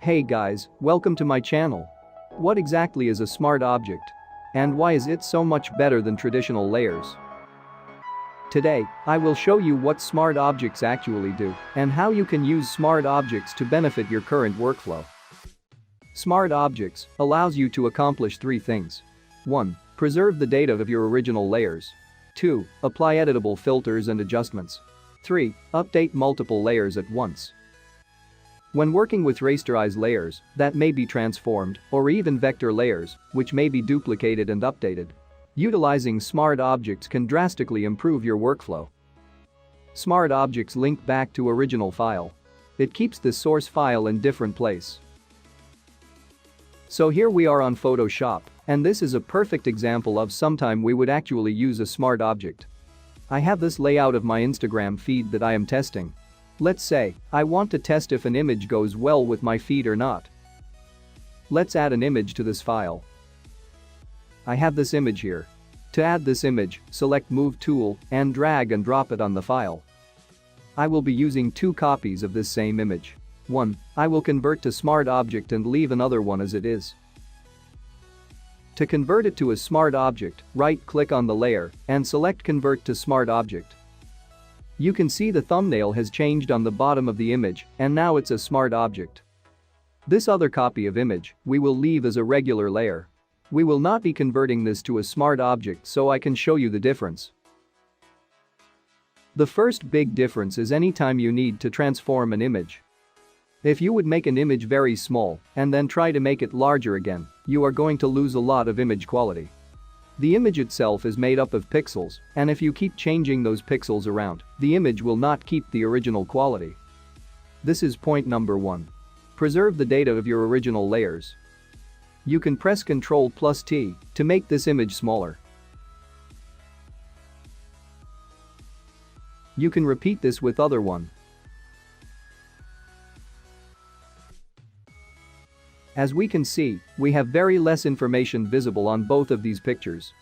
Hey guys, welcome to my channel. What exactly is a smart object? And why is it so much better than traditional layers? Today, I will show you what smart objects actually do and how you can use smart objects to benefit your current workflow. Smart objects allows you to accomplish three things. 1. Preserve the data of your original layers. 2. Apply editable filters and adjustments. 3. Update multiple layers at once. When working with rasterized layers that may be transformed or even vector layers which may be duplicated and updated, utilizing smart objects can drastically improve your workflow. Smart objects link back to original file. It keeps the source file in different place. So here we are on Photoshop, and this is a perfect example of sometime we would actually use a smart object. I have this layout of my Instagram feed that I am testing. Let's say I want to test if an image goes well with my feed or not. Let's add an image to this file. I have this image here. To add this image, select Move tool and drag and drop it on the file. I will be using two copies of this same image. One, I will convert to smart object and leave another one as it is. To convert it to a smart object, right-click on the layer and select Convert to Smart Object. You can see the thumbnail has changed on the bottom of the image and now it's a smart object. This other copy of image we will leave as a regular layer. We will not be converting this to a smart object so I can show you the difference. The first big difference is anytime you need to transform an image. If you would make an image very small and then try to make it larger again, you are going to lose a lot of image quality. The image itself is made up of pixels, and if you keep changing those pixels around, the image will not keep the original quality. This is point number 1. Preserve the data of your original layers. You can press Ctrl+T to make this image smaller. You can repeat this with other one. As we can see, we have very less information visible on both of these pictures.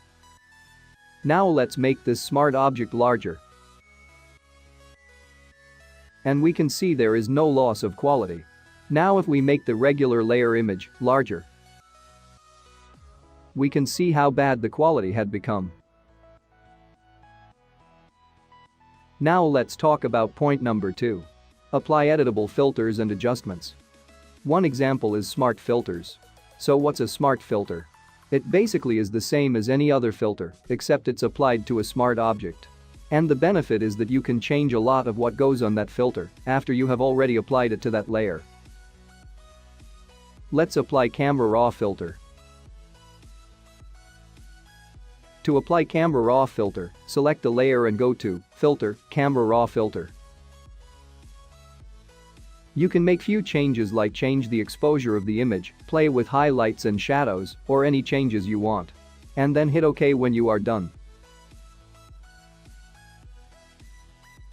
Now let's make this smart object larger. And we can see there is no loss of quality. Now if we make the regular layer image larger, we can see how bad the quality had become. Now let's talk about point number 2. Apply editable filters and adjustments. One example is smart filters. So what's a smart filter? It basically is the same as any other filter, except it's applied to a smart object. And the benefit is that you can change a lot of what goes on that filter after you have already applied it to that layer. Let's apply Camera Raw filter. To apply Camera Raw filter, select the layer and go to Filter, Camera Raw filter. You can make few changes like change the exposure of the image, play with highlights and shadows, or any changes you want. And then hit OK when you are done.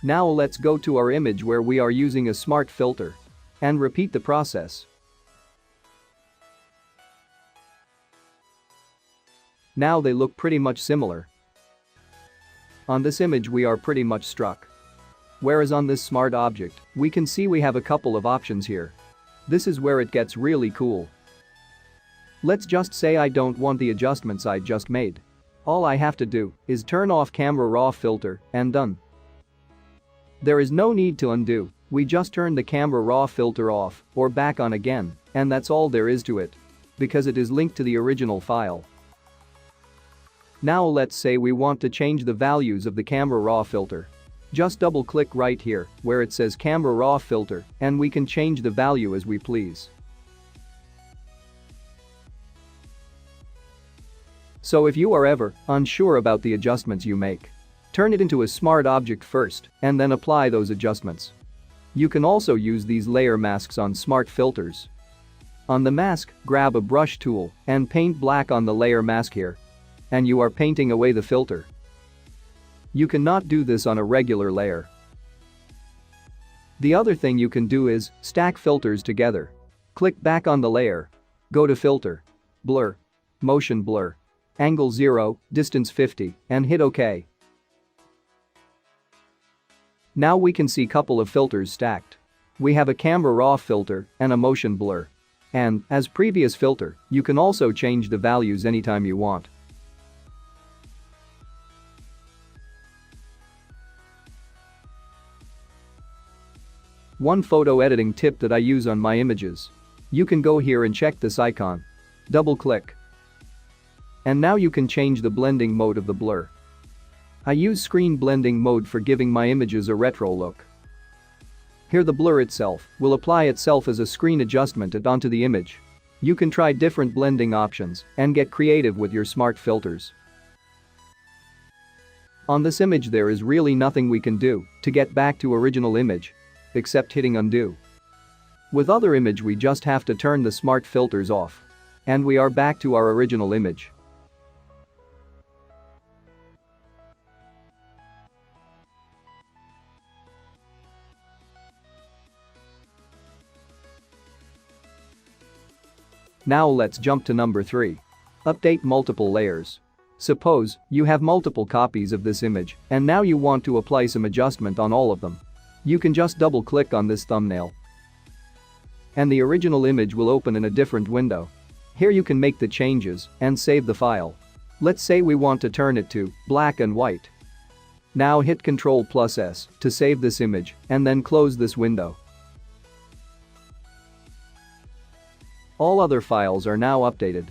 Now let's go to our image where we are using a smart filter. And repeat the process. Now they look pretty much similar. On this image we are pretty much struck. Whereas on this smart object, we can see we have a couple of options here. This is where it gets really cool. Let's just say I don't want the adjustments I just made. All I have to do is turn off Camera Raw filter and done. There is no need to undo, we just turn the Camera Raw filter off or back on again, and that's all there is to it. Because it is linked to the original file. Now let's say we want to change the values of the Camera Raw filter. Just double-click right here where it says Camera Raw filter and we can change the value as we please. So if you are ever unsure about the adjustments you make, turn it into a smart object first and then apply those adjustments. You can also use these layer masks on smart filters. On the mask, grab a brush tool and paint black on the layer mask here. And you are painting away the filter. You cannot do this on a regular layer. The other thing you can do is stack filters together. Click back on the layer. Go to Filter, Blur, Motion Blur, Angle 0, Distance 50, and hit OK. Now we can see couple of filters stacked. We have a Camera Raw filter and a motion blur. And, as previous filter, you can also change the values anytime you want. One photo editing tip that I use on my images. You can go here and check this icon. Double-click. And now you can change the blending mode of the blur. I use screen blending mode for giving my images a retro look. Here the blur itself will apply itself as a screen adjustment onto the image. You can try different blending options and get creative with your smart filters. On this image there is really nothing we can do to get back to original image, except hitting undo. With other image we just have to turn the smart filters off. And we are back to our original image. Now let's jump to number 3. Update multiple layers. Suppose you have multiple copies of this image and now you want to apply some adjustment on all of them. You can just double-click on this thumbnail. And the original image will open in a different window. Here you can make the changes and save the file. Let's say we want to turn it to black and white. Now hit Ctrl+S to save this image and then close this window. All other files are now updated.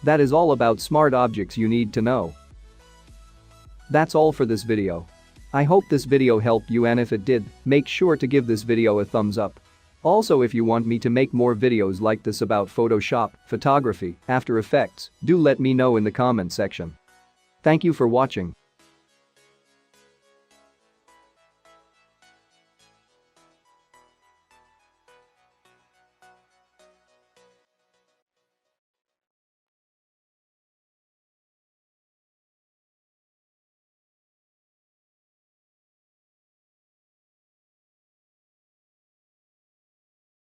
That is all about smart objects you need to know. That's all for this video. I hope this video helped you, and if it did, make sure to give this video a thumbs up. Also, if you want me to make more videos like this about Photoshop, photography, After Effects, do let me know in the comment section. Thank you for watching.